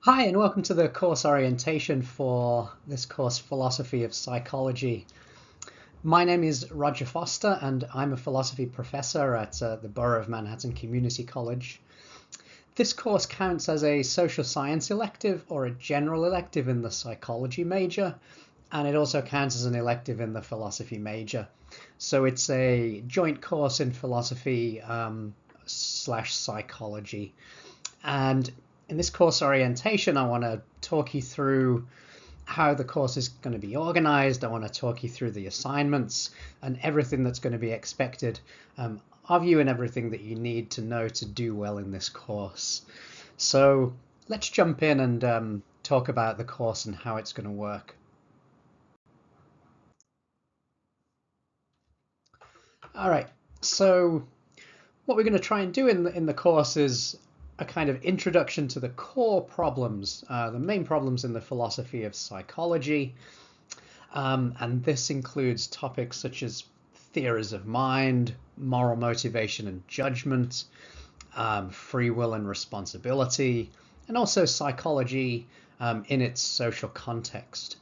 Hi, and welcome to the course orientation for this course, Philosophy of Psychology. My name is Roger Foster, and I'm a philosophy professor at the Borough of Manhattan Community College. This course counts as a social science elective or a general elective in the psychology major, and it also counts as an elective in the philosophy major. So it's a joint course in philosophy slash psychology. And in this course orientation, I want to talk you through how the course is going to be organized. I want to talk you through the assignments and everything that's going to be expected of you and everything that you need to know to do well in this course. So let's jump in and talk about the course and how it's going to work. All right, so what we're going to try and do in the course is a kind of introduction to the core problems, the main problems in the philosophy of psychology. And this includes topics such as theories of mind, moral motivation and judgment, free will and responsibility, and also psychology in its social context.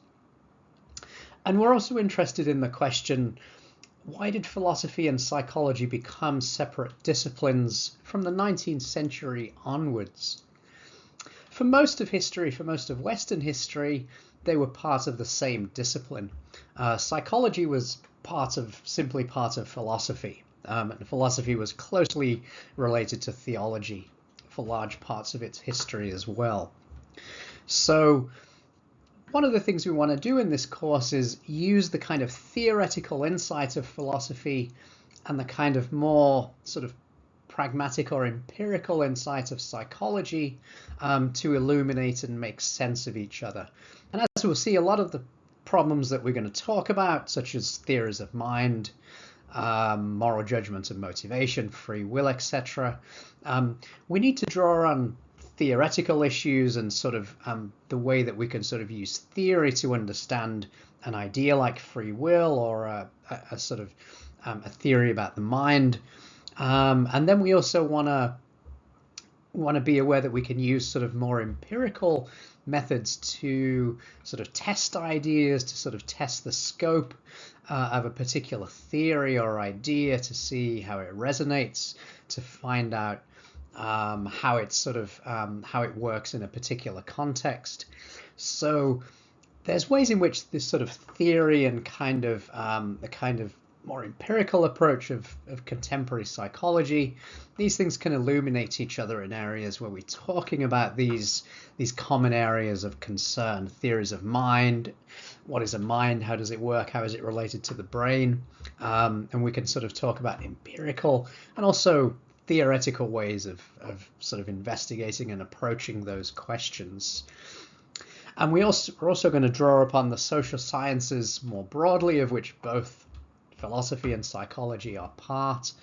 And we're also interested in the question, why did philosophy and psychology become separate disciplines from the 19th century onwards? For most of history, for most of Western history, they were part of the same discipline. Psychology was simply part of philosophy, and philosophy was closely related to theology for large parts of its history as well. So one of the things we want to do in this course is use the kind of theoretical insight of philosophy and the kind of more sort of pragmatic or empirical insight of psychology to illuminate and make sense of each other. And as we'll see, a lot of the problems that we're going to talk about, such as theories of mind, moral judgment and motivation, free will, etc., we need to draw on theoretical issues and sort of the way that we can sort of use theory to understand an idea like free will or a sort of a theory about the mind. And then we also want to be aware that we can use sort of more empirical methods to sort of test ideas, to sort of test the scope of a particular theory or idea, to see how it resonates, to find out how it sort of how it works in a particular context. So there's ways in which this sort of theory and the kind of more empirical approach of contemporary psychology, these things can illuminate each other in areas where we're talking about these common areas of concern. Theories of mind, what is a mind, how does it work, how is it related to the brain, and we can sort of talk about empirical and also theoretical ways of sort of investigating and approaching those questions. And we're also going to draw upon the social sciences more broadly, of which both philosophy and psychology are part,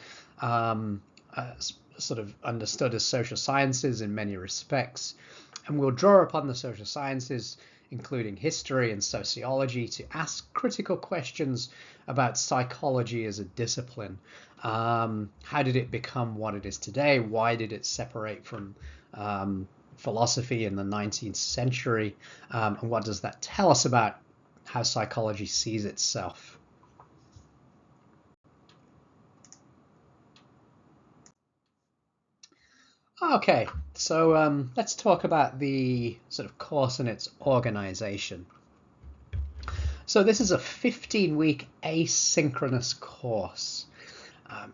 sort of understood as social sciences in many respects. And we'll draw upon the social sciences, including history and sociology, to ask critical questions about psychology as a discipline. How did it become what it is today? Why did it separate from philosophy in the 19th century? And what does that tell us about how psychology sees itself? Okay, so let's talk about the sort of course and its organization. So this is a 15-week asynchronous course.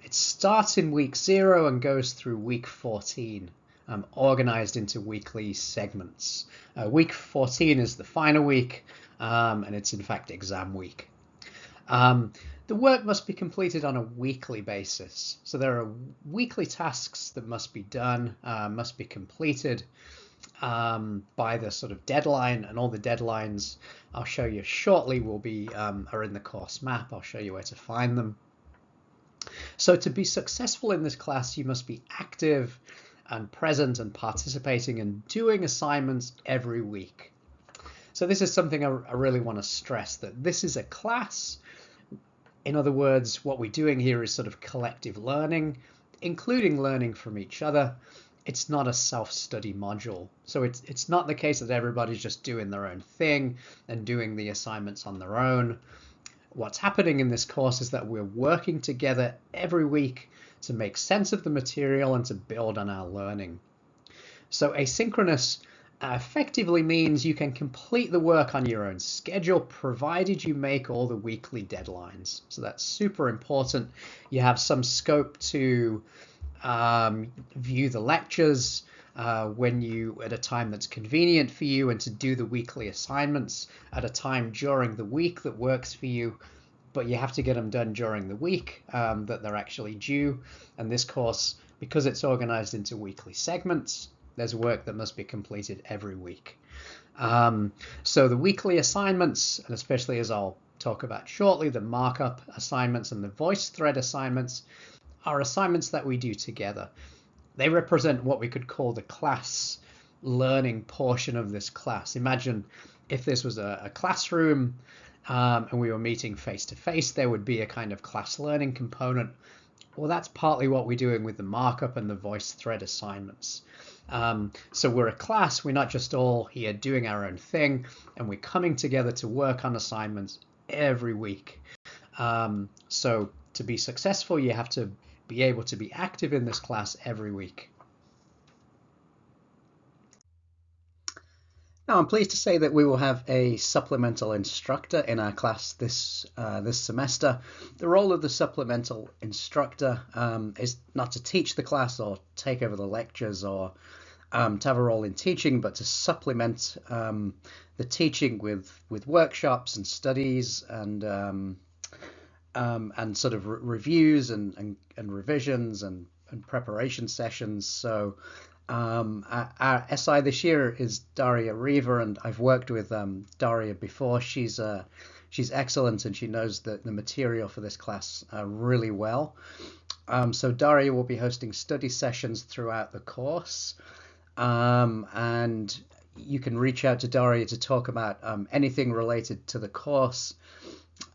It starts in week 0 and goes through week 14, organized into weekly segments. Week 14 is the final week, and it's in fact exam week. The work must be completed on a weekly basis. So there are weekly tasks that must be done, must be completed by the sort of deadline, and all the deadlines I'll show you shortly are in the course map. I'll show you where to find them. So to be successful in this class, you must be active and present and participating and doing assignments every week. So this is something I really want to stress, that this is a class. In other words, what we're doing here is sort of collective learning, including learning from each other. it's not a self-study module. So it's not the case that everybody's just doing their own thing and doing the assignments on their own. What's happening in this course is that we're working together every week to make sense of the material and to build on our learning. So asynchronous effectively means you can complete the work on your own schedule, provided you make all the weekly deadlines. So that's super important. You have some scope to view the lectures at a time that's convenient for you, and to do the weekly assignments at a time during the week that works for you. But you have to get them done during the week that they're actually due. And this course, because it's organized into weekly segments, there's work that must be completed every week. So the weekly assignments, and especially as I'll talk about shortly, the markup assignments and the VoiceThread assignments, are assignments that we do together. They represent what we could call the class learning portion of this class. Imagine if this was a classroom and we were meeting face to face, there would be a kind of class learning component. Well, that's partly what we're doing with the markup and the VoiceThread assignments. So we're a class, we're not just all here doing our own thing, and we're coming together to work on assignments every week. So to be successful, you have to be able to be active in this class every week. Now, I'm pleased to say that we will have a supplemental instructor in our class this semester. The role of the supplemental instructor is not to teach the class or take over the lectures or to have a role in teaching, but to supplement the teaching with workshops and studies and sort of reviews and revisions and preparation sessions. So our SI this year is Daria Riva, and I've worked with Daria before. She's excellent, and she knows the material for this class really well. So Daria will be hosting study sessions throughout the course, and you can reach out to Daria to talk about anything related to the course.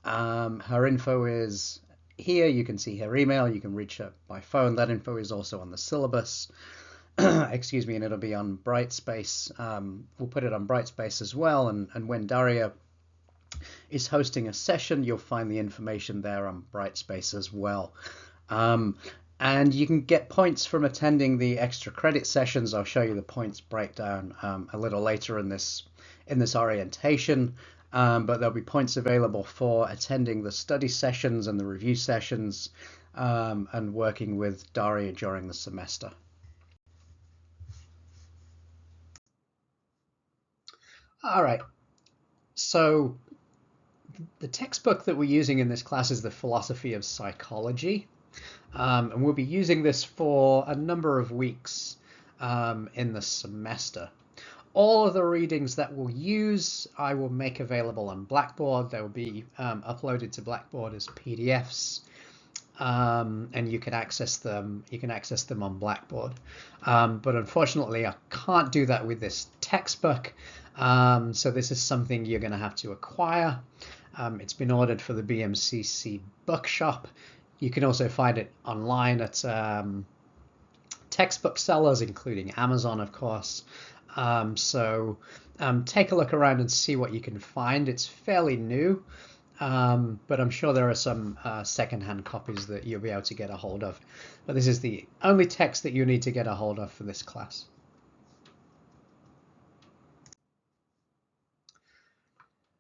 Her info is here. You can see her email. You can reach her by phone. That info is also on the syllabus. Excuse me, and it'll be on Brightspace. We'll put it on Brightspace as well, and when Daria is hosting a session, you'll find the information there on Brightspace as well. And you can get points from attending the extra credit sessions. I'll show you the points breakdown a little later in this orientation. But there'll be points available for attending the study sessions and the review sessions and working with Daria during the semester. All right, so the textbook that we're using in this class is The Philosophy of Psychology, and we'll be using this for a number of weeks in the semester. All of the readings that we'll use, I will make available on Blackboard. They will be uploaded to Blackboard as PDFs, and you can access them. You can access them on Blackboard. But unfortunately, I can't do that with this textbook. So this is something you're going to have to acquire. It's been ordered for the BMCC bookshop. You can also find it online at textbook sellers, including Amazon, of course. So take a look around and see what you can find. It's fairly new, but I'm sure there are some secondhand copies that you'll be able to get a hold of. But this is the only text that you need to get a hold of for this class.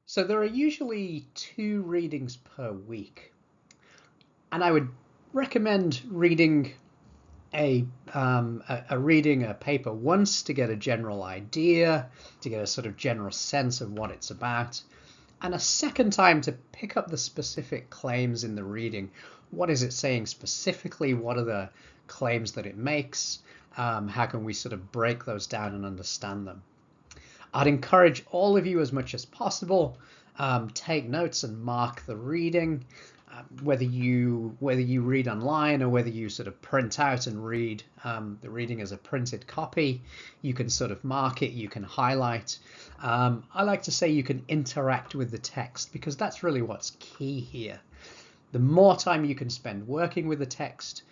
So there are usually 2 readings per week, and I would recommend reading a paper once to get a general idea, to get a sort of general sense of what it's about, and a second time to pick up the specific claims in the reading. What is it saying specifically? What are the claims that it makes? How can we sort of break those down and understand them? I'd encourage all of you as much as possible, take notes and mark the reading. Whether you read online or whether you sort of print out and read the reading as a printed copy, you can sort of mark it, you can highlight. I like to say you can interact with the text, because that's really what's key here. The more time you can spend working with the text,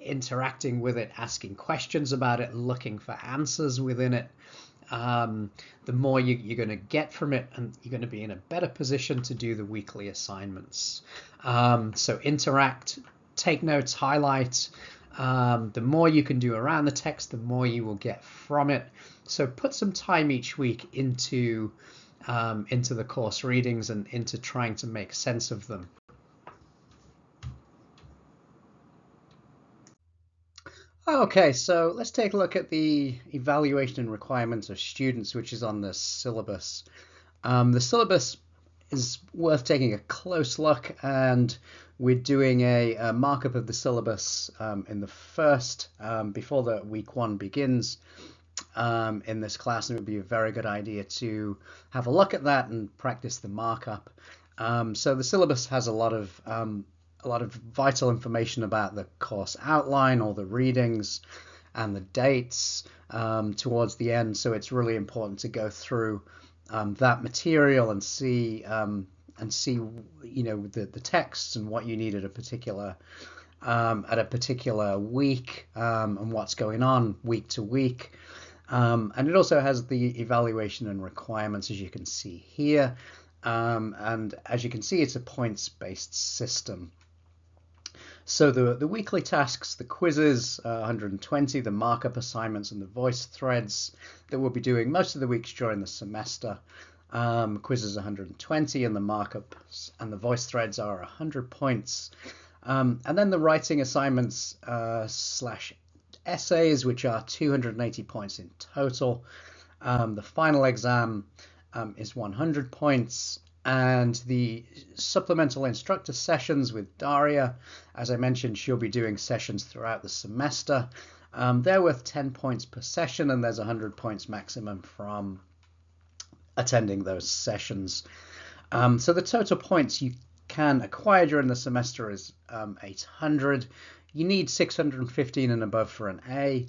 interacting with it, asking questions about it, looking for answers within it. The more you're going to get from it, and you're going to be in a better position to do the weekly assignments. So interact, take notes, highlight. The more you can do around the text, the more you will get from it. So put some time each week into the course readings and into trying to make sense of them. Okay, so let's take a look at the evaluation and requirements of students, which is on the syllabus. The syllabus is worth taking a close look, and we're doing a markup of the syllabus in the first, before the week 1 begins in this class, and it would be a very good idea to have a look at that and practice the markup. So the syllabus has a lot of vital information about the course outline, all the readings and the dates towards the end. So it's really important to go through that material and see the texts and what you need at a particular week, and what's going on week to week. And it also has the evaluation and requirements, as you can see here. And as you can see, it's a points-based system. So the weekly tasks, the quizzes, 120, the markup assignments, and the voice threads that we'll be doing most of the weeks during the semester. Quizzes 120, and the markups and the voice threads are 100 points. And then the writing assignments / essays, which are 280 points in total. The final exam is 100 points. And the supplemental instructor sessions with Daria, as I mentioned, she'll be doing sessions throughout the semester. They're worth 10 points per session, and there's 100 points maximum from attending those sessions. So the total points you can acquire during the semester is 800. You need 615 and above for an A.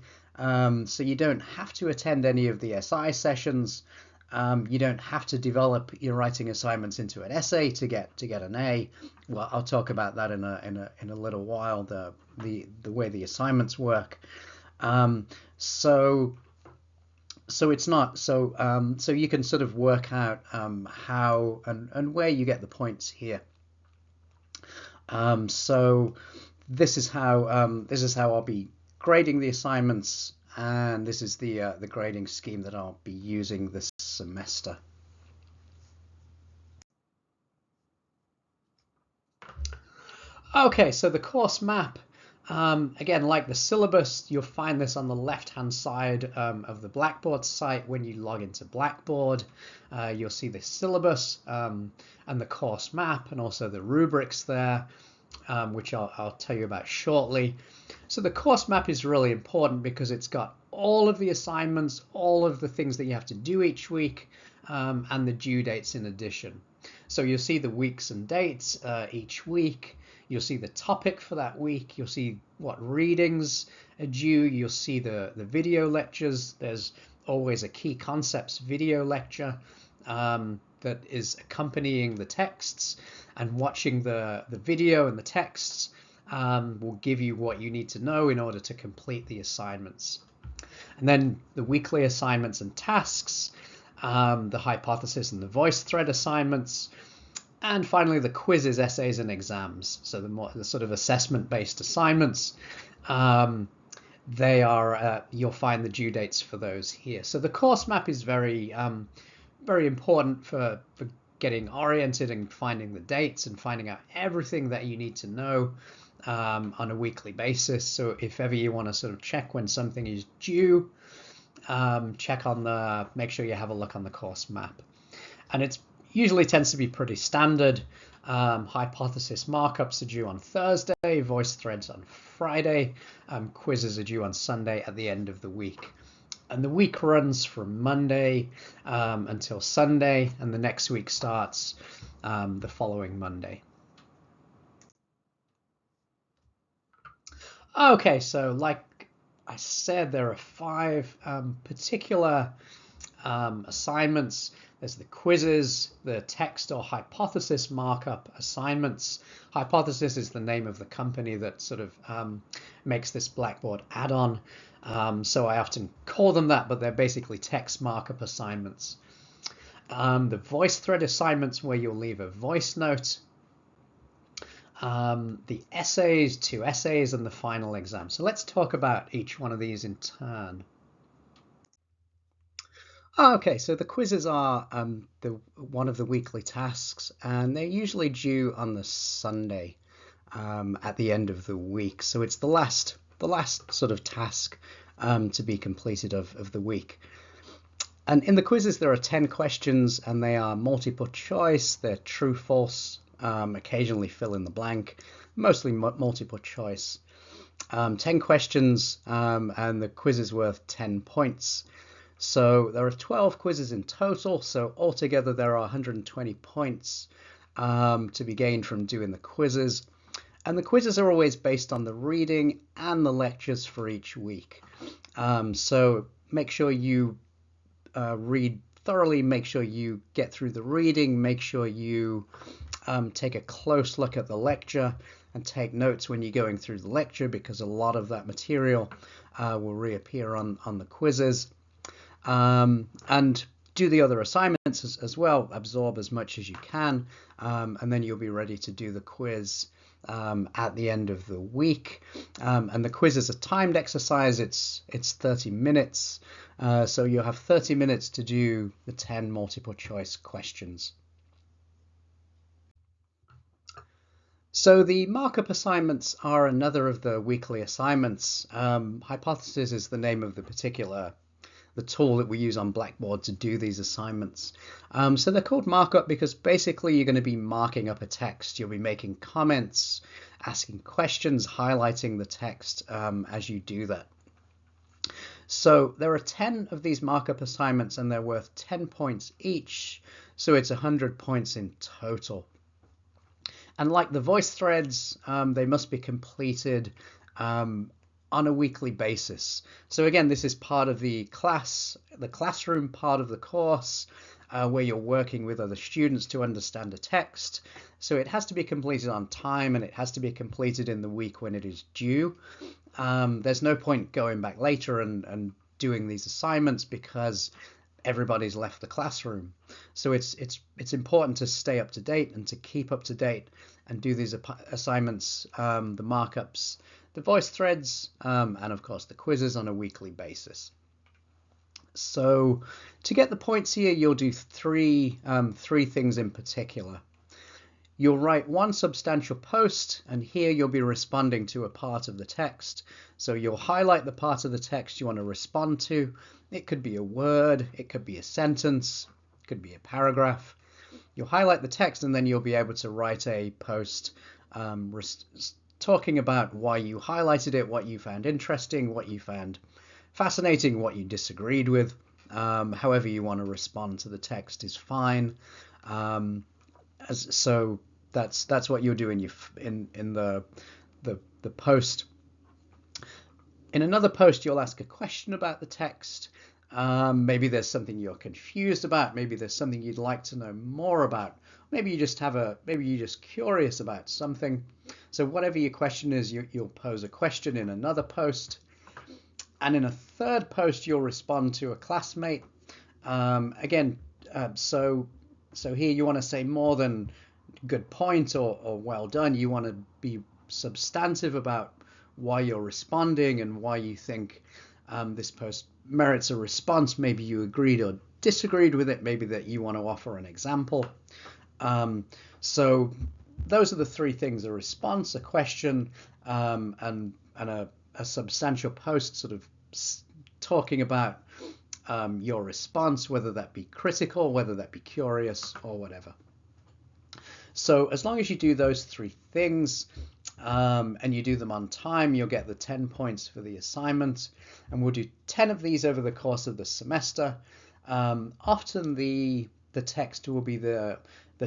So you don't have to attend any of the SI sessions. You don't have to develop your writing assignments into an essay to get an A. Well, I'll talk about that in a little while. The way the assignments work. So it's not so you can sort of work out how and where you get the points here. So this is how I'll be grading the assignments. And this is the grading scheme that I'll be using this semester. Okay, so the course map, again, like the syllabus, you'll find this on the left-hand side of the Blackboard site. When you log into Blackboard, you'll see the syllabus and the course map, and also the rubrics there, which I'll tell you about shortly. So the course map is really important because it's got all of the assignments, all of the things that you have to do each week, and the due dates in addition. So you'll see the weeks and dates each week. You'll see the topic for that week. You'll see what readings are due. You'll see the video lectures. There's always a key concepts video lecture that is accompanying the texts, and watching the video and the texts will give you what you need to know in order to complete the assignments. And then the weekly assignments and tasks, the hypothesis and the voice thread assignments, and finally the quizzes, essays, and exams. So the sort of assessment-based assignments, they are you'll find the due dates for those here. So the course map is very important for getting oriented and finding the dates and finding out everything that you need to know on a weekly basis. So if ever you want to sort of check when something is due, make sure you have a look on the course map. And it usually tends to be pretty standard. Hypothesis markups are due on Thursday, voice threads on Friday, quizzes are due on Sunday at the end of the week. And the week runs from Monday until Sunday, and the next week starts the following Monday. Okay, so like I said, there are 5 particular assignments. There's the quizzes, the text or hypothesis markup assignments. Hypothesis is the name of the company that sort of makes this Blackboard add-on. So I often call them that, but they're basically text markup assignments. The VoiceThread assignments where you'll leave a voice note. The essays, 2 essays, and the final exam. So let's talk about each one of these in turn. Okay, so the quizzes are one of the weekly tasks, and they're usually due on the Sunday at the end of the week. So it's the last sort of task to be completed of the week. And in the quizzes, there are 10 questions, and they are multiple choice. They're true, false, occasionally fill in the blank, mostly multiple choice. 10 questions, and the quiz is worth 10 points. So there are 12 quizzes in total. So altogether, there are 120 points to be gained from doing the quizzes. And the quizzes are always based on the reading and the lectures for each week. So make sure you read thoroughly, make sure you get through the reading, make sure you take a close look at the lecture and take notes when you're going through the lecture, because a lot of that material will reappear on the quizzes. And do the other assignments as well, absorb as much as you can, and then you'll be ready to do the quiz at the end of the week. And the quiz is a timed exercise. It's 30 minutes. So you'll have 30 minutes to do the 10 multiple choice questions. So the markup assignments are another of the weekly assignments. Hypothesis is the name of the tool that we use on Blackboard to do these assignments. So they're called markup because basically you're going to be marking up a text. You'll be making comments, asking questions, highlighting the text as you do that. So there are 10 of these markup assignments, and they're worth 10 points each. So it's 100 points in total. And like the VoiceThreads, they must be completed on a weekly basis. So again, this is part of the classroom part of the course, where you're working with other students to understand a text. So it has to be completed on time, and it has to be completed in the week when it is due. There's no point going back later and doing these assignments because everybody's left the classroom. So it's important to stay up to date and to keep up to date and do these assignments, the markups, the VoiceThreads, and of course the quizzes on a weekly basis. So to get the points here, you'll do three things in particular. You'll write one substantial post, and here you'll be responding to a part of the text. So you'll highlight the part of the text you want to respond to. It could be a word, it could be a sentence, it could be a paragraph. You'll highlight the text, and then you'll be able to write a post talking about why you highlighted it, what you found interesting, what you found fascinating, what you disagreed with. However you want to respond to the text is fine. So that's what you'll do in the post. In another post, you'll ask a question about the text. Maybe there's something you're confused about. Maybe there's something you'd like to know more about. Maybe you're just curious about something. So whatever your question is, you'll pose a question in another post. And in a third post, you'll respond to a classmate. So here you want to say more than good point or well done. You want to be substantive about why you're responding and why you think this post merits a response. Maybe you agreed or disagreed with it. Maybe that you want to offer an example. So those are the three things: a response, a question, and a substantial post sort of talking about your response, whether that be critical, whether that be curious, or whatever. So as long as you do those three things and you do them on time, you'll get the 10 points for the assignment. And we'll do 10 of these over the course of the semester. Often the text will be the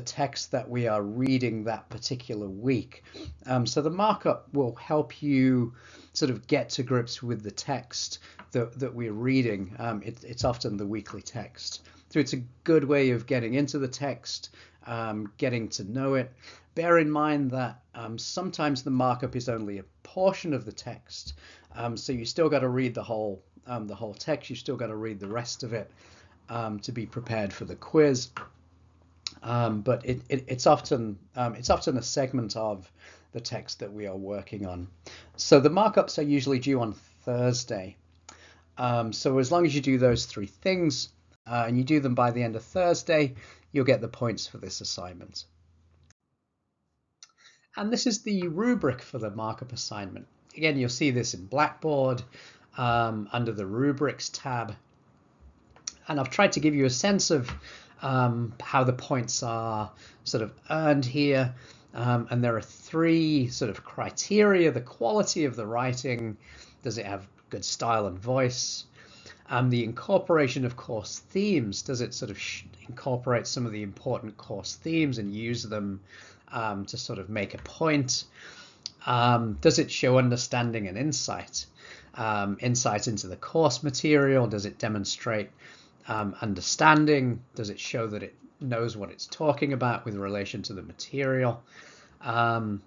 text that we are reading that particular week. So the markup will help you sort of get to grips with the text that we're reading, it's often the weekly text. So it's a good way of getting into the text, getting to know it. Bear in mind that sometimes the markup is only a portion of the text, so you still got to read the whole text. You still got to read the rest of it to be prepared for the quiz. But it's often a segment of the text that we are working on. So the markups are usually due on Thursday. So as long as you do those three things and you do them by the end of Thursday, you'll get the points for this assignment. And this is the rubric for the markup assignment. Again, you'll see this in Blackboard under the rubrics tab. And I've tried to give you a sense of how the points are sort of earned here. And there are three sort of criteria: the quality of the writing, does it have good style and voice? The incorporation of course themes, does it sort of incorporate some of the important course themes and use them to sort of make a point? Does it show understanding and insight? Insight into the course material, does it demonstrate understanding? Does it show that it knows what it's talking about with relation to the material? And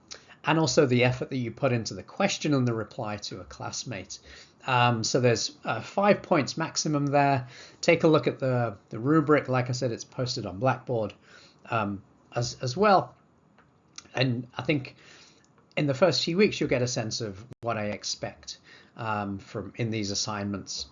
also the effort that you put into the question and the reply to a classmate. So there's 5 points maximum there. Take a look at the rubric. Like I said, it's posted on Blackboard as well. And I think in the first few weeks, you'll get a sense of what I expect from in these assignments.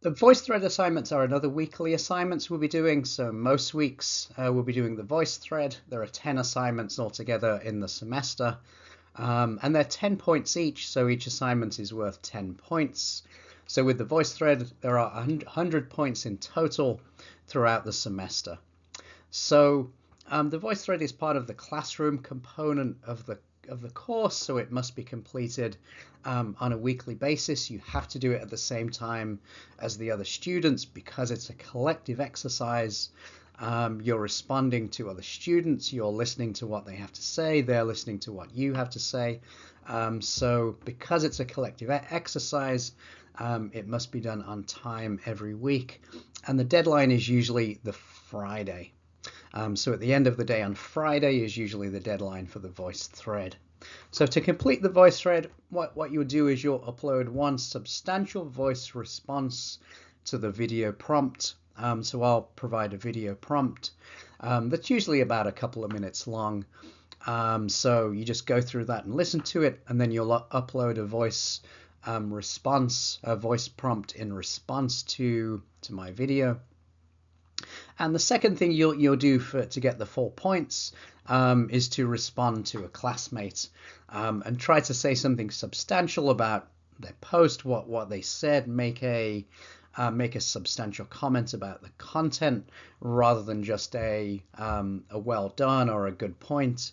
The VoiceThread assignments are another weekly assignments we'll be doing. So most weeks we'll be doing the VoiceThread. There are 10 assignments altogether in the semester. And they're 10 points each, so each assignment is worth 10 points. So with the VoiceThread, there are 100 points in total throughout the semester. So the VoiceThread is part of the classroom component of the course, so it must be completed on a weekly basis. You have to do it at the same time as the other students because it's a collective exercise. You're responding to other students, you're listening to what they have to say, they're listening to what you have to say. So because it's a collective exercise, it must be done on time every week. And the deadline is usually the Friday. So at the end of the day on Friday is usually the deadline for the VoiceThread. So to complete the VoiceThread, what you'll do is you'll upload one substantial voice response to the video prompt. So I'll provide a video prompt that's usually about a couple of minutes long. So you just go through that and listen to it, and then you'll upload a voice response, a voice prompt in response to my video. And the second thing you'll do to get the full points is to respond to a classmate and try to say something substantial about their post, what they said, make a substantial comment about the content rather than just a well done or a good point.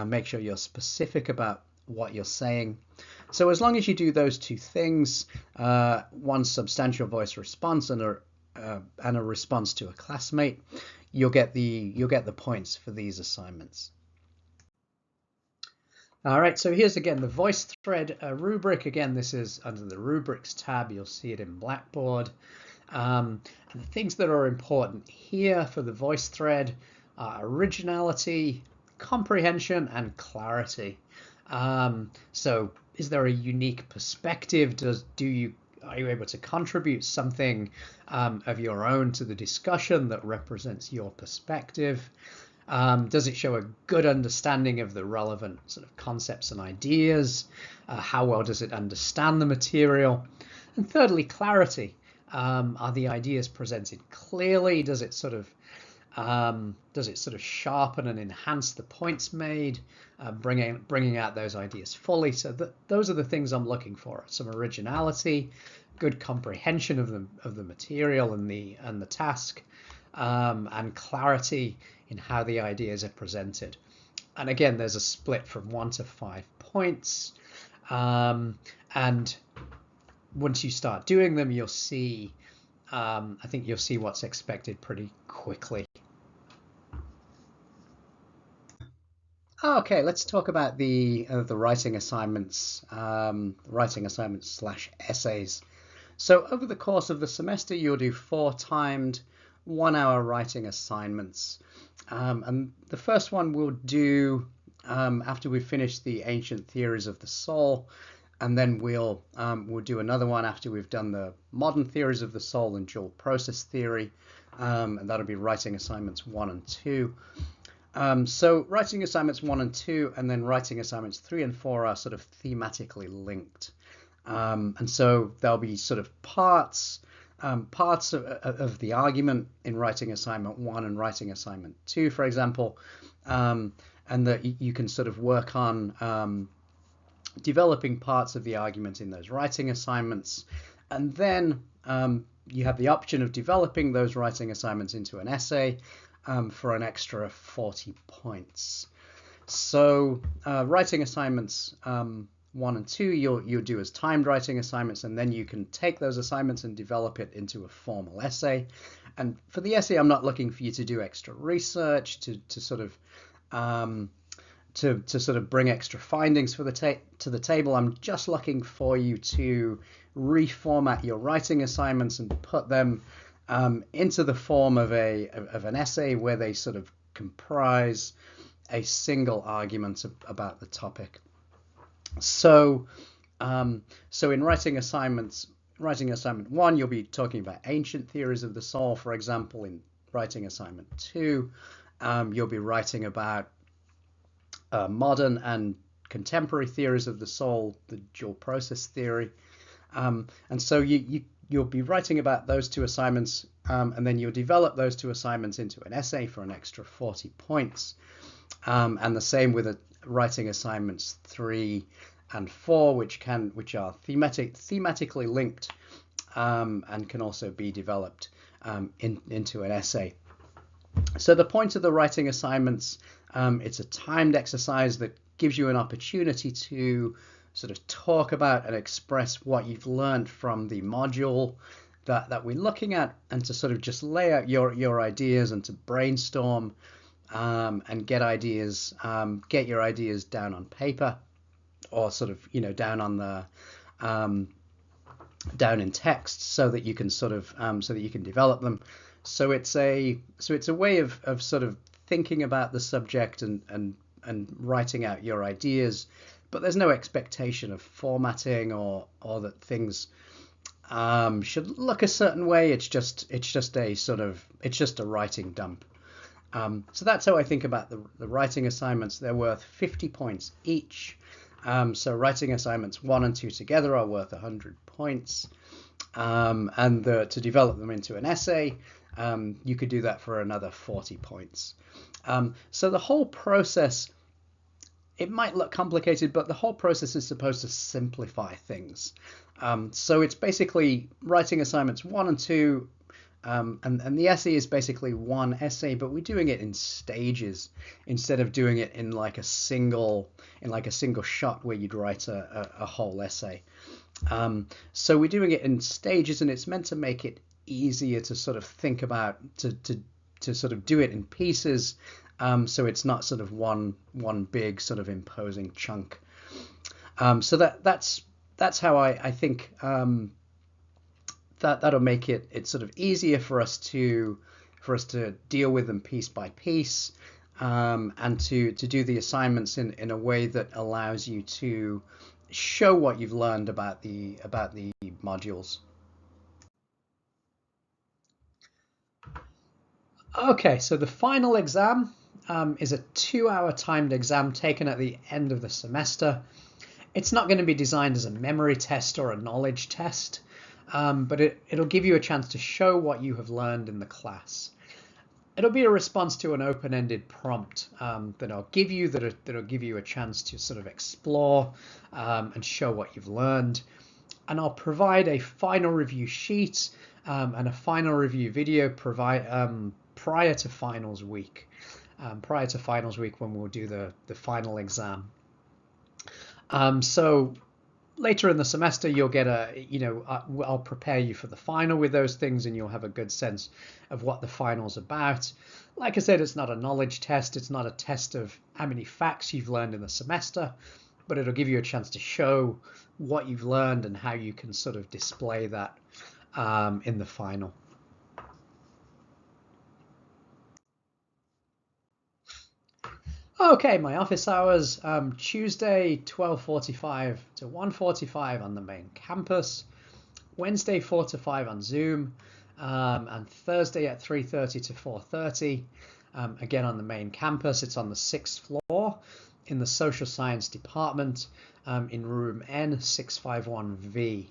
Make sure you're specific about what you're saying. So as long as you do those two things, one substantial voice response and a response to a classmate, you'll get the points for these assignments. All right, so here's again the VoiceThread rubric. Again, this is under the rubrics tab. You'll see it in Blackboard. And the things that are important here for the VoiceThread are originality, comprehension, and clarity. So is there a unique perspective? Are you able to contribute something of your own to the discussion that represents your perspective? Does it show a good understanding of the relevant sort of concepts and ideas? How well does it understand the material? And thirdly, clarity. Are the ideas presented clearly? Does it sort of sharpen and enhance the points made, bringing out those ideas fully? So those are the things I'm looking for: some originality, good comprehension of the material and the task, and clarity in how the ideas are presented. And again, there's a split from 1 to 5 points, and once you start doing them, you'll see. I think you'll see what's expected pretty quickly. Okay, let's talk about the writing assignments slash essays. So over the course of the semester, you'll do 4 timed 1 hour writing assignments. And the first one we'll do after we've finished the ancient theories of the soul, and then we'll do another one after we've done the modern theories of the soul and dual process theory, and that'll be writing assignments 1 and 2. So writing assignments 1 and 2, and then writing assignments 3 and 4 are sort of thematically linked. And so there'll be sort of parts of the argument in writing assignment 1 and writing assignment 2, for example, and that you can sort of work on developing parts of the argument in those writing assignments. And then you have the option of developing those writing assignments into an essay for an extra 40 points. So writing assignments 1 and 2 you'll do as timed writing assignments, and then you can take those assignments and develop it into a formal essay. And for the essay, I'm not looking for you to do extra research to sort of to sort of bring extra findings to the table. I'm just looking for you to reformat your writing assignments and put them into the form of an essay where they sort of comprise a single argument about the topic. So in writing assignment 1, you'll be talking about ancient theories of the soul. For example, in writing assignment 2, you'll be writing about modern and contemporary theories of the soul, the dual process theory. And so you'll be writing about those 2 assignments, and then you'll develop those 2 assignments into an essay for an extra 40 points. And the same with writing assignments 3 and 4, which are thematically linked, and can also be developed into an essay. So the point of the writing assignments, it's a timed exercise that gives you an opportunity to sort of talk about and express what you've learned from the module that we're looking at, and to sort of just lay out your ideas and to brainstorm and get your ideas down on paper, or sort of down on the down in text, so that you can sort of so that you can develop them. So it's a way of sort of thinking about the subject and writing out your ideas, but there's no expectation of formatting or that things should look a certain way. It's just a writing dump. So that's how I think about the writing assignments. They're worth 50 points each. So writing assignments 1 and 2 together are worth 100 points. And to develop them into an essay, you could do that for another 40 points. So the whole process, it might look complicated, but the whole process is supposed to simplify things. So it's basically writing assignments 1 and 2, and the essay is basically one essay, but we're doing it in stages instead of doing it in like a single shot where you'd write a whole essay. So we're doing it in stages, and it's meant to make it easier to sort of think about, to sort of do it in pieces, so it's not sort of one big sort of imposing chunk. So that's how I think that'll make it sort of easier for us to deal with them piece by piece, and to do the assignments in a way that allows you to show what you've learned about the modules. Okay, so the final exam is a 2-hour timed exam taken at the end of the semester. It's not going to be designed as a memory test or a knowledge test, but it'll give you a chance to show what you have learned in the class. It'll be a response to an open-ended prompt that I'll give you, that'll give you a chance to sort of explore and show what you've learned. And I'll provide a final review sheet and a final review video prior to finals week. When we'll do the final exam. So later in the semester, you'll get I'll prepare you for the final with those things, and you'll have a good sense of what the final's about. Like I said, it's not a knowledge test. It's not a test of how many facts you've learned in the semester, but it'll give you a chance to show what you've learned and how you can sort of display that in the final. Okay, my office hours, Tuesday 12:45 to 1:45 on the main campus, Wednesday 4 to 5 on Zoom, and Thursday at 3:30 to 4:30, again on the main campus. It's on the 6th floor in the social science department, in room N651V.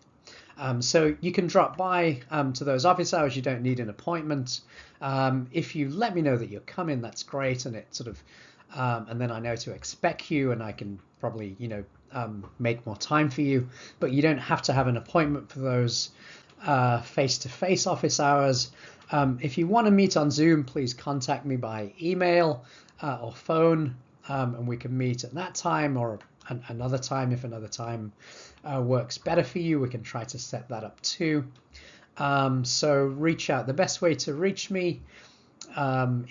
So you can drop by to those office hours. You don't need an appointment. If you let me know that you're coming, that's great, and it sort of and then I know to expect you, and I can probably make more time for you. But you don't have to have an appointment for those face-to-face office hours. If you want to meet on Zoom, please contact me by email or phone, and we can meet at that time or another time. If another time works better for you, we can try to set that up too. So reach out. The best way to reach me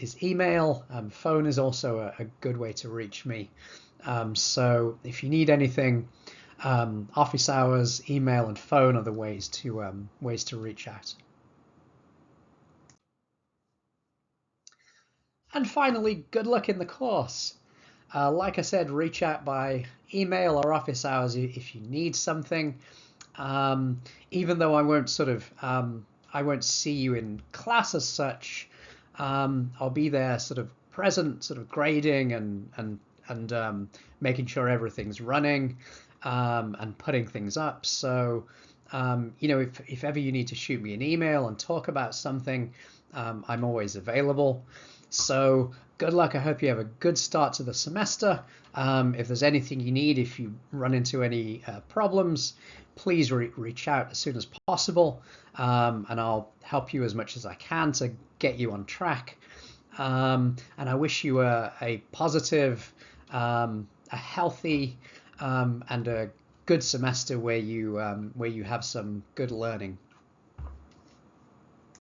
is email. Phone is also a good way to reach me. So if you need anything, office hours, email, and phone are the ways to reach out. And finally, good luck in the course. Like I said, reach out by email or office hours if you need something. Even though I won't see you in class as such, I'll be there sort of present, sort of grading and making sure everything's running, and putting things up. So, if ever you need to shoot me an email and talk about something, I'm always available. So good luck. I hope you have a good start to the semester. If there's anything you need, if you run into any problems, please reach out as soon as possible, and I'll help you as much as I can to get you on track. And I wish you a positive, a healthy, and a good semester where you have some good learning.